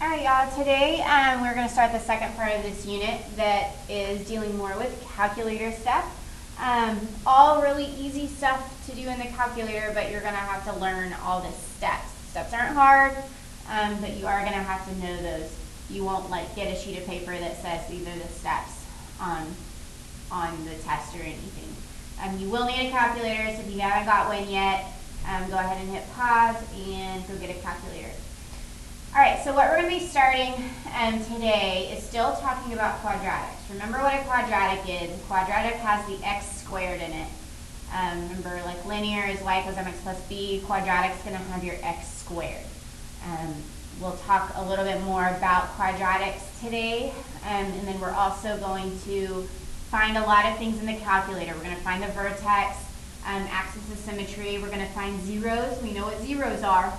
All right, y'all. Today we're going to start the second part of this unit that is dealing more with calculator stuff. All really easy stuff to do in the calculator, but you're going to have to learn all the steps. Steps aren't hard, but you are going to have to know those. You won't get a sheet of paper that says these are the steps on the test or anything. You will need a calculator, so if you haven't got one yet, go ahead and hit pause and go get a calculator. All right, so what we're going to be starting today is still talking about quadratics. Remember what a quadratic is. A quadratic has the x squared in it. Remember, like linear is y equals mx plus b. Quadratic's going to have your x squared. We'll talk a little bit more about quadratics today, and then we're also going to find a lot of things in the calculator. We're going to find the vertex, axis of symmetry. We're going to find zeros. We know what zeros are.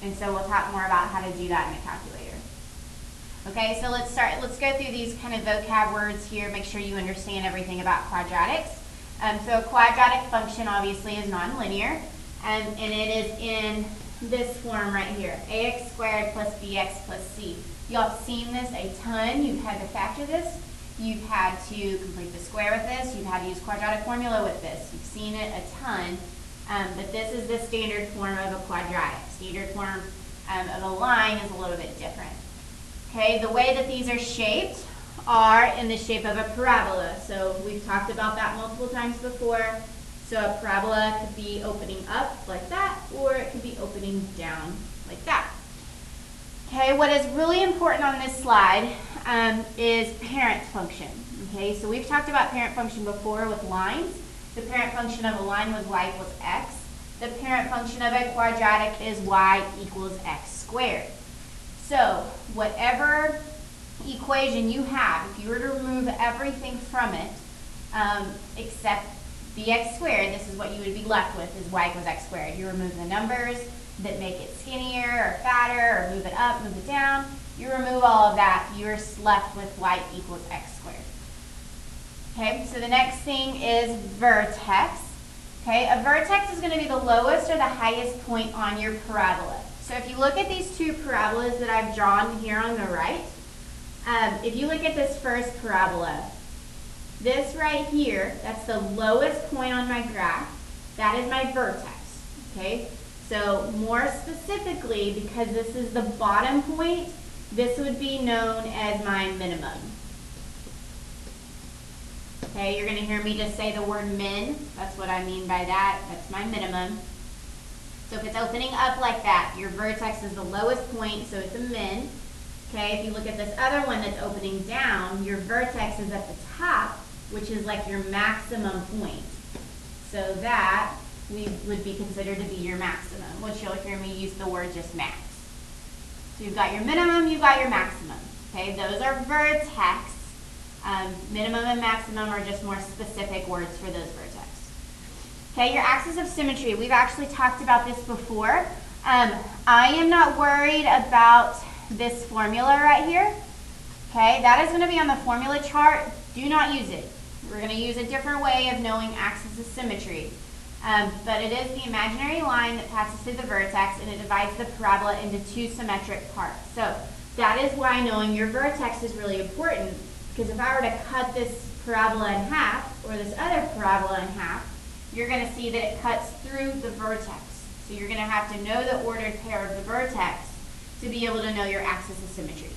And so we'll talk more about how to do that in the calculator. Okay, so let's start. Let's go through these kind of vocab words here. Make sure you understand everything about quadratics. So a quadratic function obviously is nonlinear, and it is in this form right here: ax squared plus bx plus c. Y'all have seen this a ton. You've had to factor this. You've had to complete the square with this. You've had to use quadratic formula with this. You've seen it a ton. But this is the standard form of a quadratic. Standard form of a line is a little bit different. Okay, the way that these are shaped are in the shape of a parabola. So we've talked about that multiple times before. So a parabola could be opening up like that, or it could be opening down like that. Okay, what is really important on this slide is parent function. Okay, so we've talked about parent function before with lines. The parent function of a line was y equals x. The parent function of a quadratic is y equals x squared. So whatever equation you have, if you were to remove everything from it except bx squared, this is what you would be left with, is y equals x squared. You remove the numbers that make it skinnier or fatter, or move it up, move it down. You remove all of that, you're left with y equals x squared. Okay, so the next thing is vertex. Okay, a vertex is going to be the lowest or the highest point on your parabola. So if you look at these two parabolas that I've drawn here on the right, if you look at this first parabola, this right here, that's the lowest point on my graph. That is my vertex. Okay, so more specifically, because this is the bottom point, this would be known as my minimum. Okay, you're going to hear me just say the word min. That's what I mean by that. That's my minimum. So if it's opening up like that, your vertex is the lowest point, so it's a min. Okay, if you look at this other one that's opening down, your vertex is at the top, which is like your maximum point. So that would be considered to be your maximum, which you'll hear me use the word just max. So you've got your minimum, you've got your maximum. Okay, those are vertex. Minimum and maximum are just more specific words for those vertex. Okay, your axis of symmetry. We've actually talked about this before. I am not worried about this formula right here. Okay, that is going to be on the formula chart. Do not use it. We're going to use a different way of knowing axis of symmetry. But it is the imaginary line that passes through the vertex, and it divides the parabola into two symmetric parts. So that is why knowing your vertex is really important. Because if I were to cut this parabola in half, or this other parabola in half, you're going to see that it cuts through the vertex. So you're going to have to know the ordered pair of the vertex to be able to know your axis of symmetry.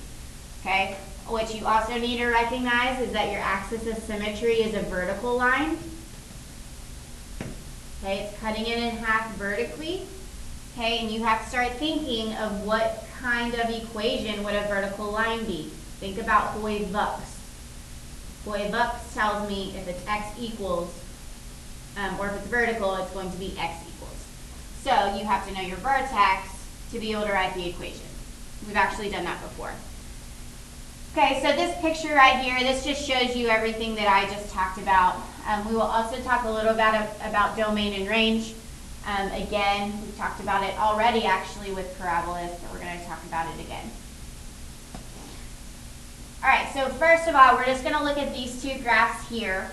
Okay? What you also need to recognize is that your axis of symmetry is a vertical line. Okay, it's cutting it in half vertically. Okay, and you have to start thinking of what kind of equation would a vertical line be. Think about Hoy-Vux. Hoy-Vux tells me if it's x equals, or if it's vertical, it's going to be x equals. So you have to know your vertex to be able to write the equation. We've actually done that before. Okay, so this picture right here, this just shows you everything that I just talked about. We will also talk a little bit about domain and range. Again, we've talked about it already actually with parabolas, but we're going to talk about it again. All right, so first of all, we're just going to look at these two graphs here.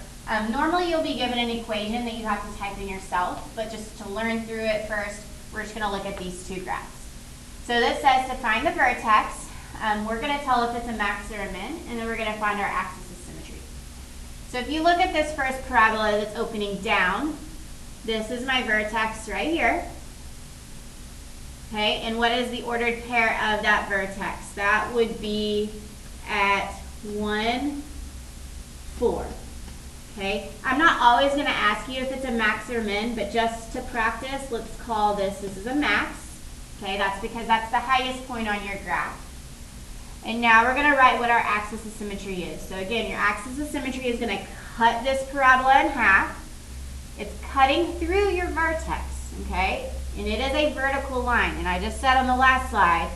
Normally you'll be given an equation that you have to type in yourself, but just to learn through it first, we're just going to look at these two graphs. So this says to find the vertex, we're going to tell if it's a max or a min, and then we're going to find our axis of symmetry. So if you look at this first parabola that's opening down, this is my vertex right here. Okay, and what is the ordered pair of that vertex? That would be at 1, 4. Okay, I'm not always going to ask you if it's a max or min, but just to practice, let's call this is a max. Okay, that's because that's the highest point on your graph. And now we're going to write what our axis of symmetry is. So again, your axis of symmetry is going to cut this parabola in half. It's cutting through your vertex, okay? And it is a vertical line. And I just said on the last slide,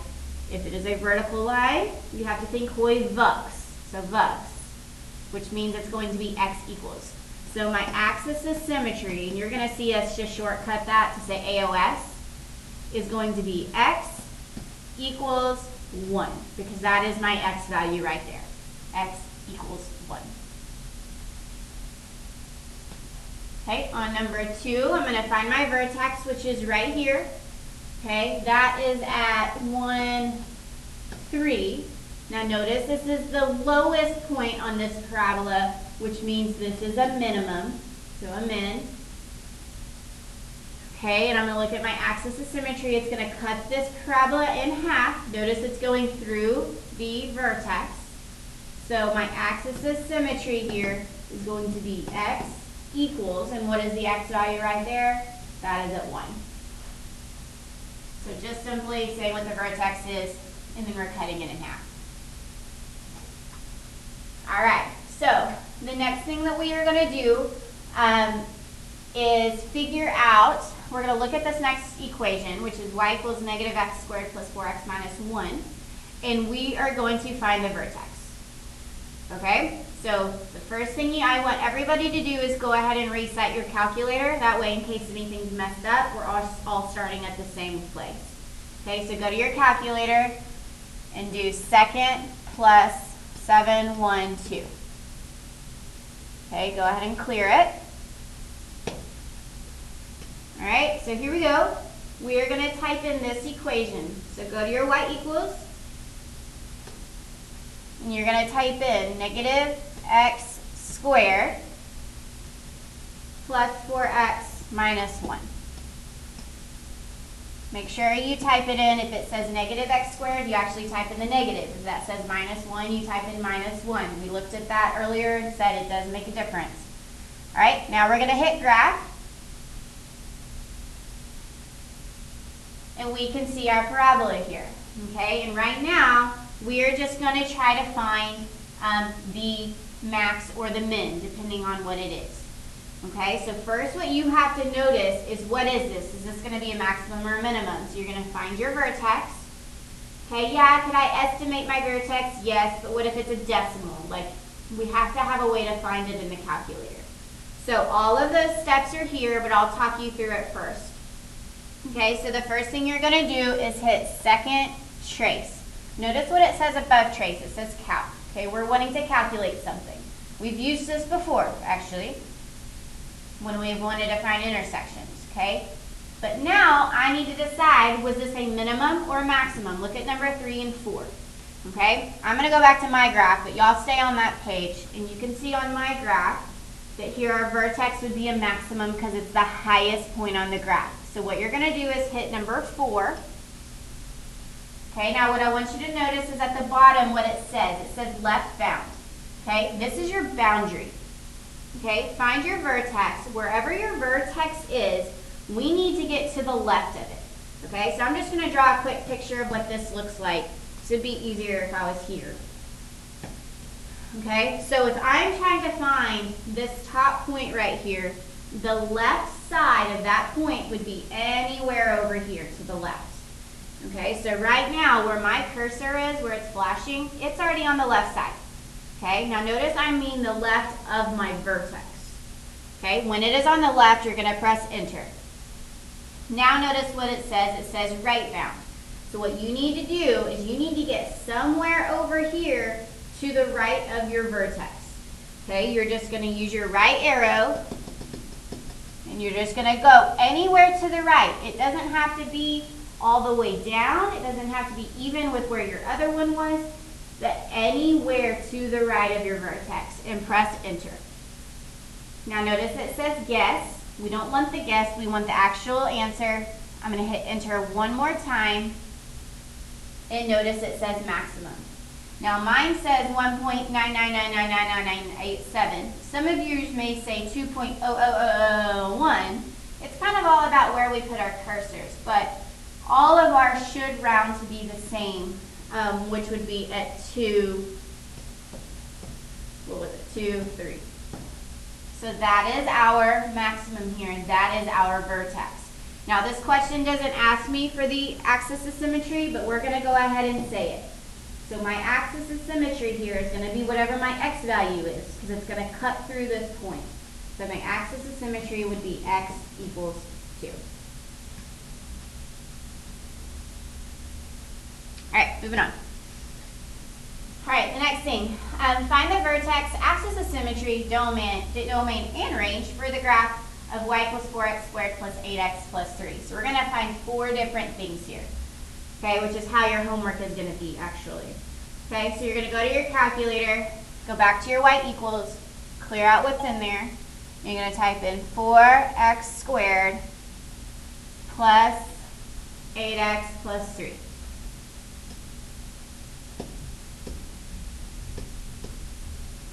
if it is a vertical line, you have to think hoi vux. So vux, which means it's going to be x equals. So my axis of symmetry, and you're going to see us just shortcut that to say AOS, is going to be x equals 1, because that is my x value right there. X equals 1. Okay, on number 2, I'm going to find my vertex, which is right here. Okay, that is at 1, 3. Now notice this is the lowest point on this parabola, which means this is a minimum, so a min. Okay, and I'm going to look at my axis of symmetry. It's going to cut this parabola in half. Notice it's going through the vertex. So my axis of symmetry here is going to be x equals, and what is the x value right there? That is at 1. So just simply say what the vertex is, and then we're cutting it in half. All right, so the next thing that we are going to do is figure out, we're going to look at this next equation, which is y equals negative x squared plus 4x minus 1, and we are going to find the vertex. Okay, so the first thing I want everybody to do is go ahead and reset your calculator. That way, in case anything's messed up, we're all starting at the same place. Okay, so go to your calculator and do second plus 7, 1, 2. Okay, go ahead and clear it. All right, so here we go. We are going to type in this equation. So go to your y equals, and you're going to type in negative x squared plus 4x minus 1. Make sure you type it in. If it says negative x squared, you actually type in the negative. If that says minus 1, you type in minus 1. We looked at that earlier and said it does make a difference. All right, now we're going to hit graph. And we can see our parabola here. Okay, and right now, we are just going to try to find the max or the min, depending on what it is. Okay, so first what you have to notice is, what is this? Is this going to be a maximum or a minimum? So you're going to find your vertex. Okay, yeah, could I estimate my vertex? Yes, but what if it's a decimal? Like, we have to have a way to find it in the calculator. So all of those steps are here, but I'll talk you through it first. Okay, so the first thing you're going to do is hit second trace. Notice what it says above trace. It says calc. Okay, we're wanting to calculate something. We've used this before, actually, when we've wanted to find intersections, okay? But now I need to decide, was this a minimum or a maximum? Look at number 3 and 4, okay? I'm going to go back to my graph, but y'all stay on that page, and you can see on my graph that here our vertex would be a maximum because it's the highest point on the graph. So what you're going to do is hit number 4. Okay, now what I want you to notice is at the bottom what it says. It says left bound. Okay, this is your boundary. Okay, find your vertex. Wherever your vertex is, we need to get to the left of it. Okay, so I'm just going to draw a quick picture of what this looks like. This would be easier if I was here. Okay, so if I'm trying to find this top point right here, the left side of that point would be anywhere over here to the left. Okay, so right now where my cursor is, where it's flashing, it's already on the left side. Okay, now notice I mean the left of my vertex. Okay, when it is on the left, you're going to press enter. Now notice what it says. It says right bound. So what you need to do is you need to get somewhere over here to the right of your vertex. Okay, you're just going to use your right arrow, and you're just going to go anywhere to the right. It doesn't have to be all the way down. It doesn't have to be even with where your other one was, but anywhere to the right of your vertex, and press enter. Now notice it says guess. We don't want the guess, we want the actual answer. I'm going to hit enter one more time, and notice it says maximum. Now mine says 1.999999987. Some of yours may say 2.00001. It's kind of all about where we put our cursors, but all of ours should round to be the same, which would be at 2, what was it, 2, 3. So that is our maximum here, and that is our vertex. Now this question doesn't ask me for the axis of symmetry, but we're going to go ahead and say it. So my axis of symmetry here is going to be whatever my x value is, because it's going to cut through this point. So my axis of symmetry would be x equals 2. Alright, moving on. Alright, the next thing. Find the vertex, axis of symmetry, domain, and range for the graph of y equals 4x squared plus 8x plus 3. So we're going to find 4 different things here. Okay, which is how your homework is going to be, actually. Okay, so you're going to go to your calculator, go back to your y equals, clear out what's in there. You're going to type in 4x squared plus 8x plus 3.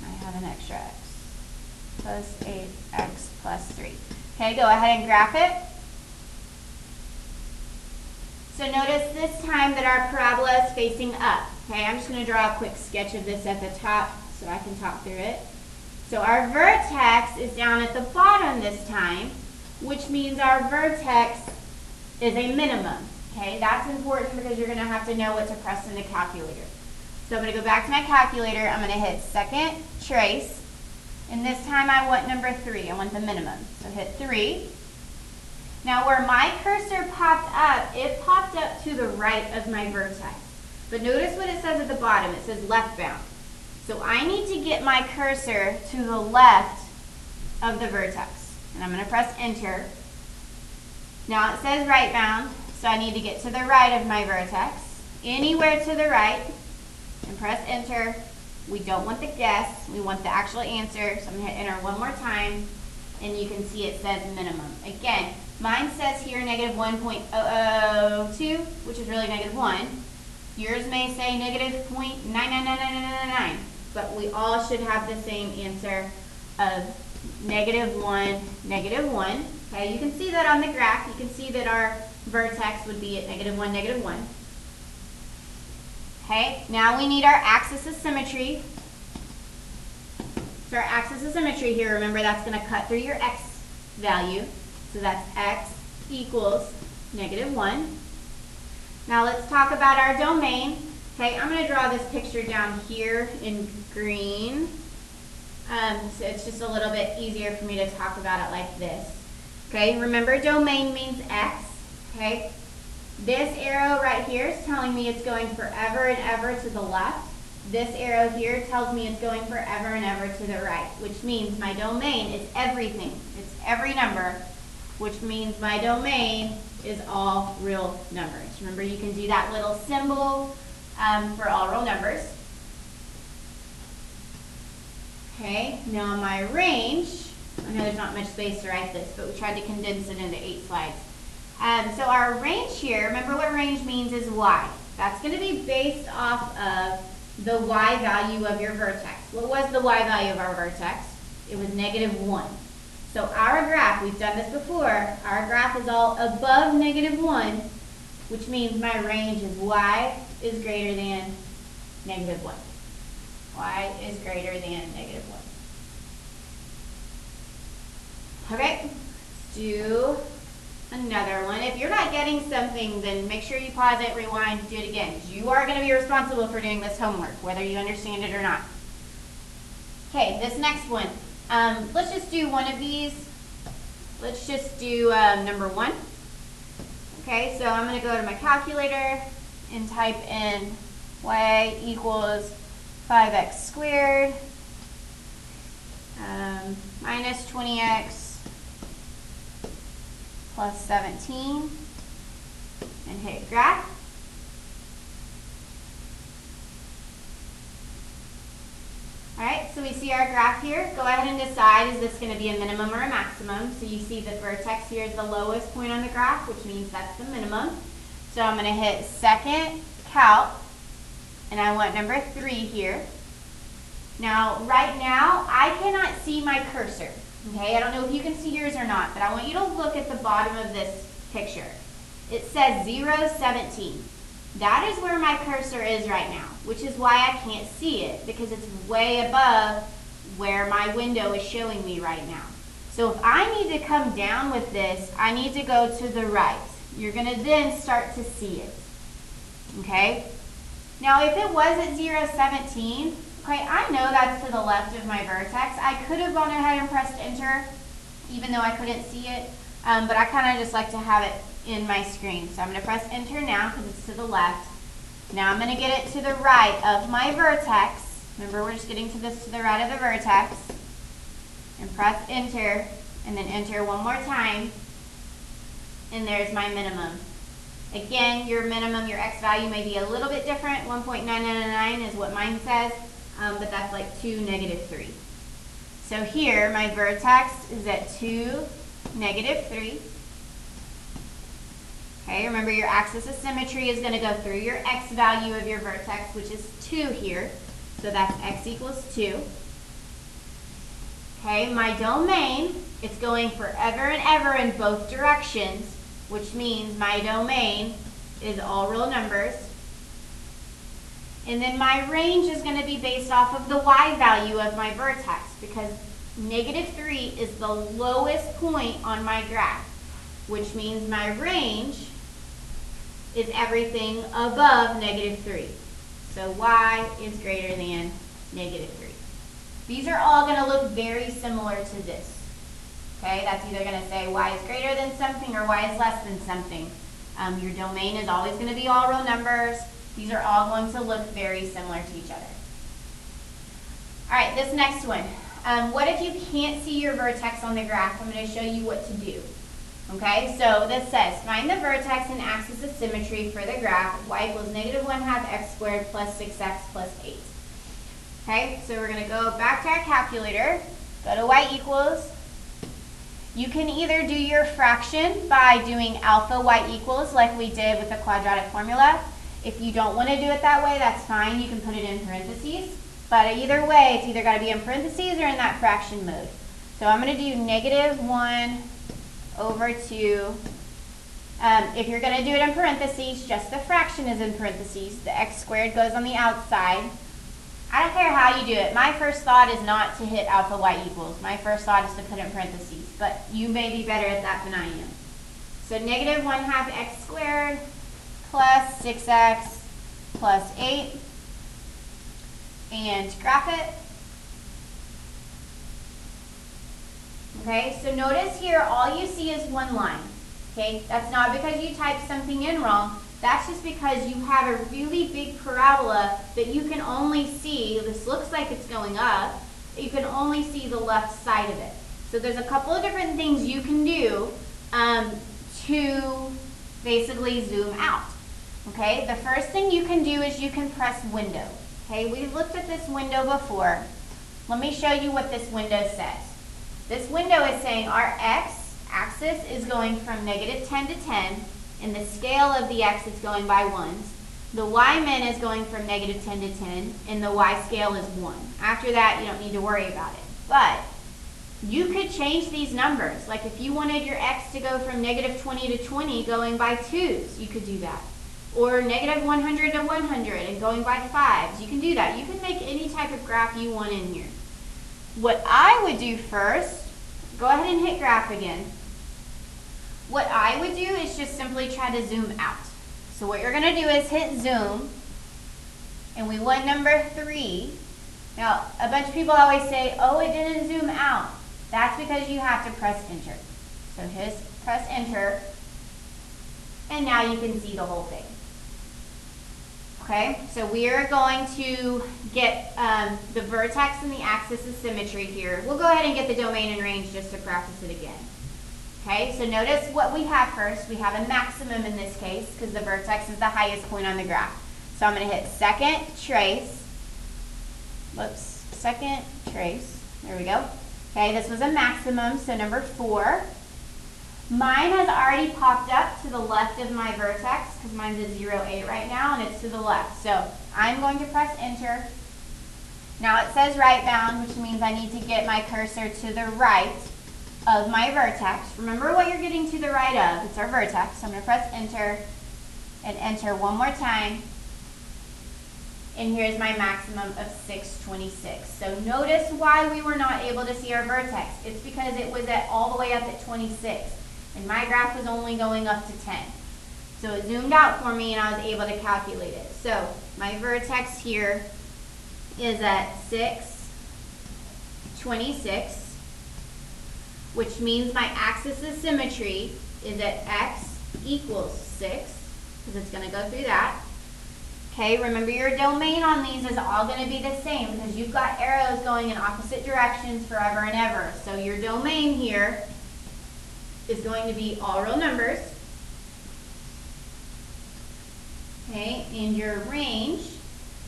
I have an extra x plus 8x plus 3. Okay, go ahead and graph it. So notice this time that our parabola is facing up. Okay, I'm just going to draw a quick sketch of this at the top so I can talk through it. So our vertex is down at the bottom this time, which means our vertex is a minimum. Okay, that's important because you're going to have to know what to press in the calculator. So I'm going to go back to my calculator. I'm going to hit second trace. And this time I want number 3. I want the minimum. So hit 3. Now where my cursor popped up, it popped up to the right of my vertex. But notice what it says at the bottom. It says left bound. So I need to get my cursor to the left of the vertex. And I'm going to press enter. Now it says right bound, so I need to get to the right of my vertex. Anywhere to the right, and press enter. We don't want the guess, we want the actual answer. So I'm going to hit enter one more time, and you can see it says minimum. Again, mine says here negative 1.002, which is really negative 1. Yours may say negative 0.999999, but we all should have the same answer of negative 1, negative 1. Okay, you can see that on the graph. You can see that our vertex would be at negative 1, negative 1. Okay, now we need our axis of symmetry. So our axis of symmetry here, remember that's going to cut through your x value. So that's x equals negative 1. Now let's talk about our domain. Okay, I'm going to draw this picture down here in green. So it's just a little bit easier for me to talk about it like this. Okay, remember domain means x. Okay, this arrow right here is telling me it's going forever and ever to the left. This arrow here tells me it's going forever and ever to the right, which means my domain is everything. It's every number, which means my domain is all real numbers. Remember, you can do that little symbol for all real numbers. Okay, now my range, I know there's not much space to write this, but we tried to condense it into 8 slides. So our range here, remember what range means is y. That's going to be based off of the y value of your vertex. What was the y value of our vertex? It was negative 1. So our graph, we've done this before, our graph is all above negative 1, which means my range is y is greater than negative 1. Y is greater than negative 1. Okay, let's do another one. If you're not getting something, then make sure you pause it, rewind, do it again. You are going to be responsible for doing this homework, whether you understand it or not. Okay, this next one. Let's just do one of these. Let's just do number 1. Okay, so I'm going to go to my calculator and type in y equals 5x squared minus 20x plus 17, and hit graph. All right, so we see our graph here. Go ahead and decide, is this going to be a minimum or a maximum? So you see the vertex here is the lowest point on the graph, which means that's the minimum. So I'm going to hit second calc, and I want number 3 here. Now, right now, I cannot see my cursor. Okay, I don't know if you can see yours or not, but I want you to look at the bottom of this picture. It says 0, 17. That is where my cursor is right now, which is why I can't see it, because it's way above where my window is showing me right now. So if I need to come down with this, I need to go to the right. You're going to then start to see it. Okay? Now if it was at 0, 17, okay, I know that's to the left of my vertex. I could have gone ahead and pressed enter, even though I couldn't see it, but I kind of just like to have it in my screen. So I'm going to press enter now because it's to the left. Now I'm going to get it to the right of my vertex. Remember, we're just getting to this to the right of the vertex. And press enter, and then enter one more time. And there's my minimum. Again, your minimum, your x value may be a little bit different. 1.999 is what mine says, but that's like 2, -3. So here, my vertex is at 2, -3. Okay, remember your axis of symmetry is going to go through your x value of your vertex, which is 2 here. So that's x equals 2. Okay, my domain, it's going forever and ever in both directions, which means my domain is all real numbers. And then my range is going to be based off of the y value of my vertex, because -3 is the lowest point on my graph, which means my range is everything above -3. So y is greater than -3. These are all going to look very similar to this. Okay, that's either going to say y is greater than something or y is less than something. Your domain is always going to be all real numbers. These are all going to look very similar to each other. All right, this next one. What if you can't see your vertex on the graph? I'm going to show you what to do. Okay, so this says, find the vertex and axis of symmetry for the graph, y equals -1/2 x squared plus 6x plus 8. Okay, so we're going to go back to our calculator, go to y equals. You can either do your fraction by doing alpha y equals like we did with the quadratic formula. If you don't want to do it that way, that's fine. You can put it in parentheses. But either way, it's either got to be in parentheses or in that fraction mode. So I'm going to do -1/2. If you're going to do it in parentheses, just the fraction is in parentheses. The x squared goes on the outside. I don't care how you do it. My first thought is not to hit alpha y equals. My first thought is to put it in parentheses. But you may be better at that than I am. So -1/2 x squared plus 6x plus 8. And graph it. Okay, so notice here all you see is one line. Okay, that's not because you typed something in wrong. That's just because you have a really big parabola that you can only see. This looks like it's going up. You can only see the left side of it. So there's a couple of different things you can do to basically zoom out. Okay, the first thing you can do is you can press window. Okay, we've looked at this window before. Let me show you what this window says. This window is saying our x-axis is going from -10 to 10. In the scale of the x, it's going by ones. The y-min is going from -10 to 10, and the y scale is 1. After that, you don't need to worry about it. But you could change these numbers. Like if you wanted your x to go from -20 to 20 going by 2s, you could do that. Or -100 to 100 and going by 5s. You can do that. You can make any type of graph you want in here. What I would do first, go ahead and hit graph again. What I would do is just simply try to zoom out. So what you're going to do is hit zoom, and we want number 3. Now, a bunch of people always say, oh, it didn't zoom out. That's because you have to press enter. So just press enter, and now you can see the whole thing. Okay, so we are going to get the vertex and the axis of symmetry here. We'll go ahead and get the domain and range just to practice it again. Okay, so notice what we have first. We have a maximum in this case because the vertex is the highest point on the graph. So I'm going to hit second trace. Whoops, second trace. There we go. Okay, this was a maximum, so number 4. Mine has already popped up to the left of my vertex because mine's at 0, 8 right now, and it's to the left. So I'm going to press enter. Now it says right bound, which means I need to get my cursor to the right of my vertex. Remember what you're getting to the right of. It's our vertex. So I'm going to press enter and enter one more time. And here's my maximum of 626. So notice why we were not able to see our vertex. It's because it was all the way up at 26. And my graph was only going up to 10. So it zoomed out for me and I was able to calculate it. So my vertex here is at 626. Which means my axis of symmetry is at x equals 6, because it's going to go through that. Okay, remember your domain on these is all going to be the same, because you've got arrows going in opposite directions forever and ever. So your domain here is going to be all real numbers. Okay, and your range,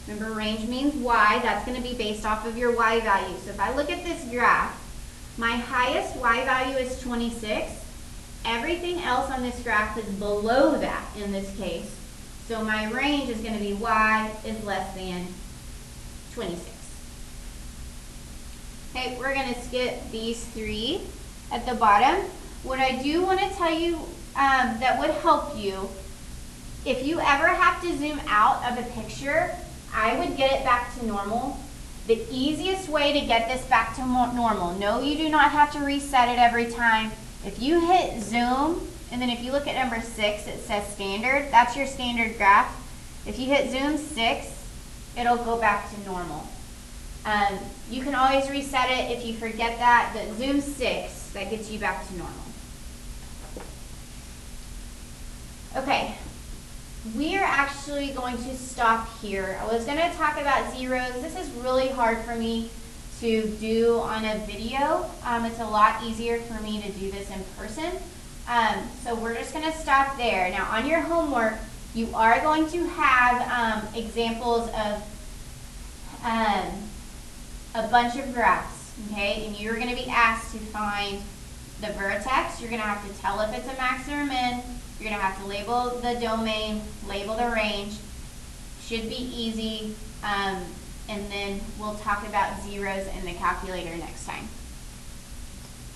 remember range means y, that's going to be based off of your y value. So if I look at this graph, my highest y value is 26. Everything else on this graph is below that in this case. So my range is going to be y is less than 26. Okay, we're going to skip these 3 at the bottom. What I do want to tell you that would help you, if you ever have to zoom out of a picture, I would get it back to normal. The easiest way to get this back to normal, no, you do not have to reset it every time. If you hit zoom, and then if you look at number 6, it says standard. That's your standard graph. If you hit zoom 6, it'll go back to normal. You can always reset it if you forget that, but zoom 6, that gets you back to normal. Okay. We are actually going to stop here. I was going to talk about zeros. This is really hard for me to do on a video. It's a lot easier for me to do this in person. So we're just going to stop there. Now on your homework, you are going to have examples of a bunch of graphs, okay? And you're going to be asked to find the vertex. You're going to have to tell if it's a max or a min. You're going to have to label the domain, label the range. Should be easy. And then we'll talk about zeros in the calculator next time.